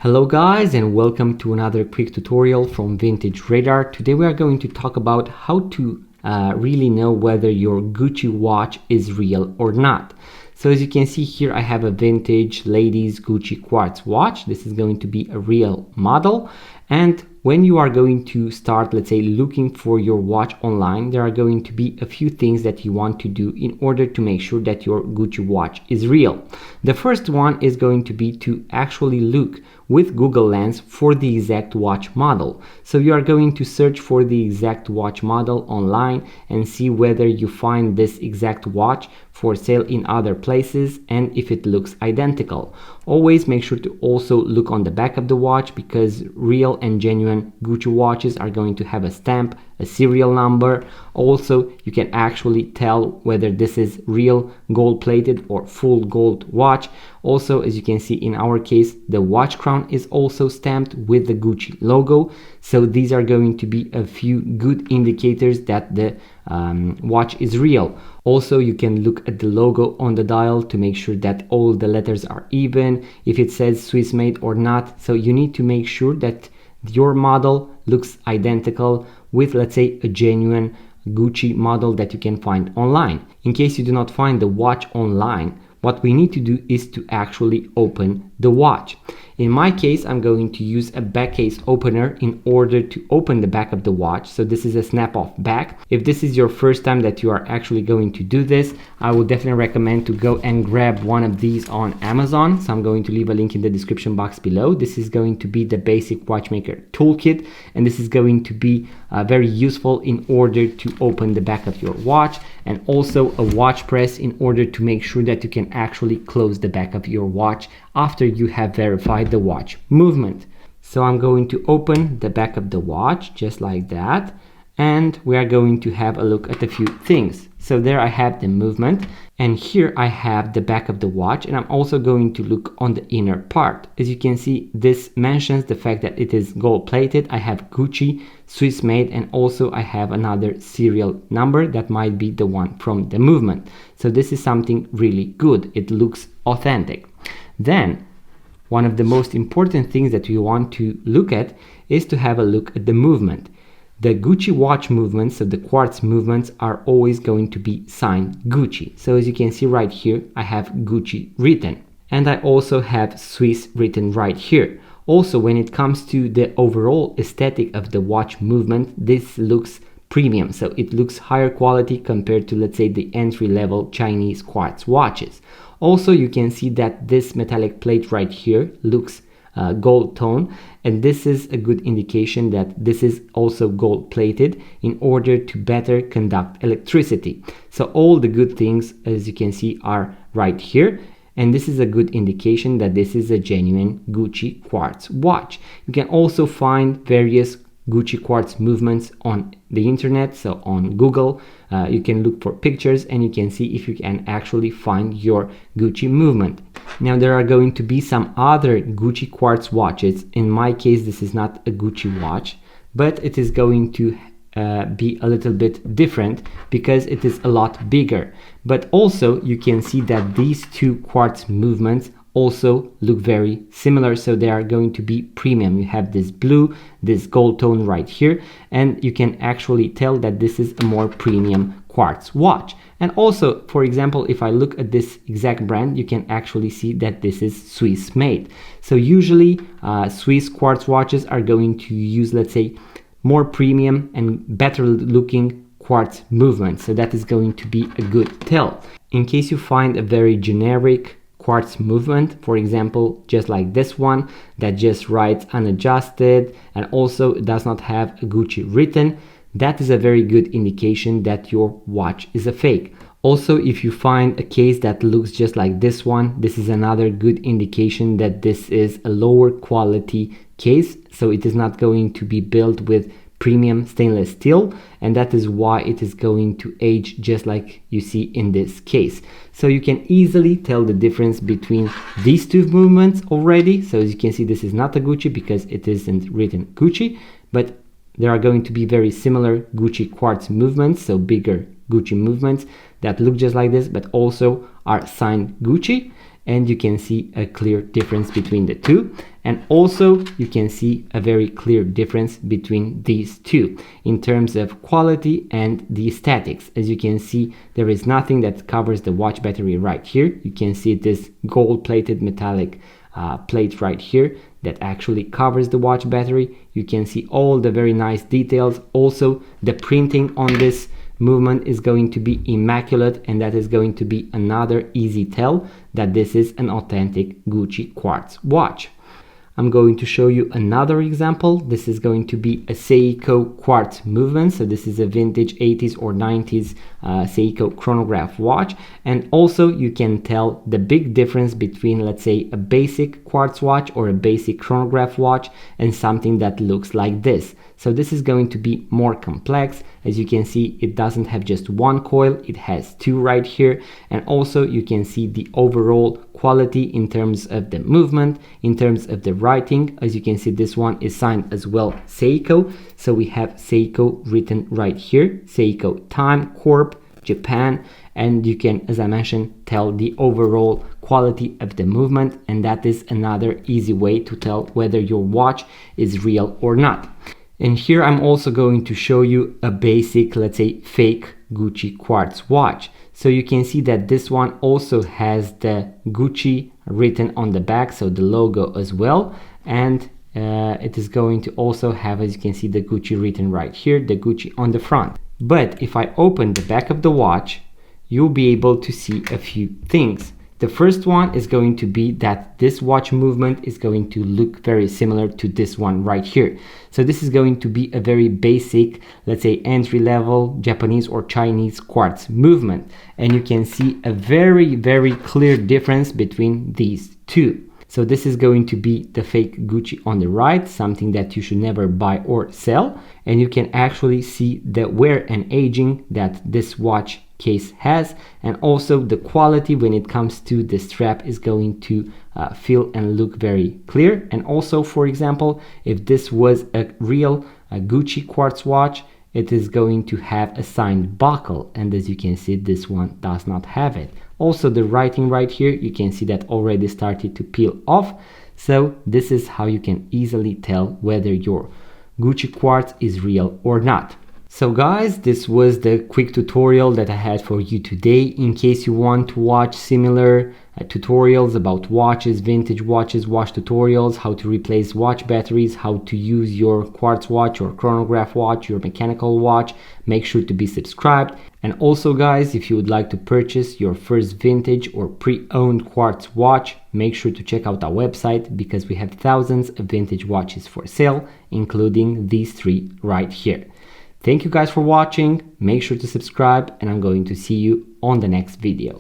Hello guys, and welcome to another quick tutorial from Vintage Radar. Today we are going to talk about how to really know whether your Gucci watch is real or not. So as you can see here, I have a vintage ladies Gucci quartz watch. This is going to be a real model. And when you are going to start, let's say, looking for your watch online, there are going to be a few things that you want to do in order to make sure that your Gucci watch is real. The first one is going to be to actually look with Google Lens for the exact watch model. So you are going to search for the exact watch model online and see whether you find this exact watch for sale in other places and if it looks identical. Always make sure to also look on the back of the watch, because real and genuine Gucci watches are going to have a stamp, a serial number. Also, you can actually tell whether this is real gold plated or full gold watch. Also, as you can see in our case, the watch crown is also stamped with the Gucci logo. So these are going to be a few good indicators that the watch is real. Also, you can look at the logo on the dial to make sure that all the letters are even, if it says Swiss made or not. So you need to make sure that your model looks identical with, let's say, a genuine Gucci model that you can find online. In case you do not find the watch online, what we need to do is to actually open the watch. In my case, I'm going to use a back case opener in order to open the back of the watch. So this is a snap-off back. If this is your first time that you are actually going to do this, I would definitely recommend to go and grab one of these on Amazon. So I'm going to leave a link in the description box below. This is going to be the basic watchmaker toolkit, and this is going to be very useful in order to open the back of your watch, and also a watch press in order to make sure that you can actually close the back of your watch after you have verified the watch movement. So I'm going to open the back of the watch just like that, and we are going to have a look at a few things. So there I have the movement, and here I have the back of the watch, and I'm also going to look on the inner part. As you can see, this mentions the fact that it is gold plated. I have Gucci, Swiss made, and also I have another serial number that might be the one from the movement. So this is something really good. It looks authentic. Then one of the most important things that we want to look at is to have a look at the movement. The Gucci watch movements, so the quartz movements, are always going to be signed Gucci. So as you can see right here, I have Gucci written, and I also have Swiss written right here. Also, when it comes to the overall aesthetic of the watch movement, this looks premium. So it looks higher quality compared to, let's say, the entry-level Chinese quartz watches. Also, you can see that this metallic plate right here looks gold tone, and this is a good indication that this is also gold plated in order to better conduct electricity. So all the good things, as you can see, are right here, and this is a good indication that this is a genuine Gucci quartz watch. You can also find various Gucci quartz movements on the internet, so on Google. You can look for pictures and you can see if you can actually find your Gucci movement. Now there are going to be some other Gucci quartz watches. In my case, this is not a Gucci watch, but it is going to be a little bit different because it is a lot bigger. But also you can see that these two quartz movements also look very similar, so they are going to be premium. You have this blue, this gold tone right here, and you can actually tell that this is a more premium quartz watch. And also, for example, if I look at this exact brand, you can actually see that this is Swiss made. So usually Swiss quartz watches are going to use, let's say, more premium and better looking quartz movement. So that is going to be a good tell. In case you find a very generic quartz movement, for example, just like this one that just writes unadjusted and also does not have a Gucci written, that is a very good indication that your watch is a fake. Also, if you find a case that looks just like this one, this is another good indication that this is a lower quality case, so it is not going to be built with premium stainless steel, and that is why it is going to age just like you see in this case. So you can easily tell the difference between these two movements already. So as you can see, this is not a Gucci because it isn't written Gucci, but there are going to be very similar Gucci quartz movements, so bigger Gucci movements that look just like this but also are signed Gucci. and you can see a clear difference between the two. And also you can see a very clear difference between these two in terms of quality and the aesthetics. As you can see, there is nothing that covers the watch battery right here. You can see this gold-plated metallic plate right here that actually covers the watch battery. You can see all the very nice details. Also, the printing on this movement is going to be immaculate, and that is going to be another easy tell that this is an authentic Gucci quartz watch. I'm going to show you another example. This is going to be a Seiko quartz movement. So this is a vintage 80s or 90s Seiko chronograph watch. And also you can tell the big difference between, let's say, a basic quartz watch or a basic chronograph watch and something that looks like this. So this is going to be more complex. As you can see, it doesn't have just one coil, it has two right here. And also you can see the overall quality in terms of the movement, in terms of the writing. As you can see, this one is signed as well Seiko. So we have Seiko written right here, Seiko Time Corp, Japan. And you can, as I mentioned, tell the overall quality of the movement. And that is another easy way to tell whether your watch is real or not. And here I'm also going to show you a basic, let's say, fake Gucci quartz watch. So you can see that this one also has the Gucci written on the back, so the logo as well. And it is going to also have, as you can see, the Gucci written right here, the Gucci on the front. But if I open the back of the watch, you'll be able to see a few things. The first one is going to be that this watch movement is going to look very similar to this one right here. So this is going to be a very basic, let's say, entry-level Japanese or Chinese quartz movement. And you can see a very, very clear difference between these two. So this is going to be the fake Gucci on the right, something that you should never buy or sell. And you can actually see the wear and aging that this watch case has, and also the quality when it comes to the strap is going to feel and look very clear. And also, for example, if this was a real Gucci quartz watch, it is going to have a signed buckle, and as you can see, this one does not have it. Also, the writing right here, you can see that already started to peel off. So this is how you can easily tell whether your Gucci quartz is real or not. So guys, this was the quick tutorial that I had for you today. In case you want to watch similar tutorials about watches, vintage watches, watch tutorials, how to replace watch batteries, how to use your quartz watch or chronograph watch, your mechanical watch, make sure to be subscribed. And also guys, if you would like to purchase your first vintage or pre-owned quartz watch, make sure to check out our website because we have thousands of vintage watches for sale, including these three right here. Thank you guys for watching, make sure to subscribe, and I'm going to see you on the next video.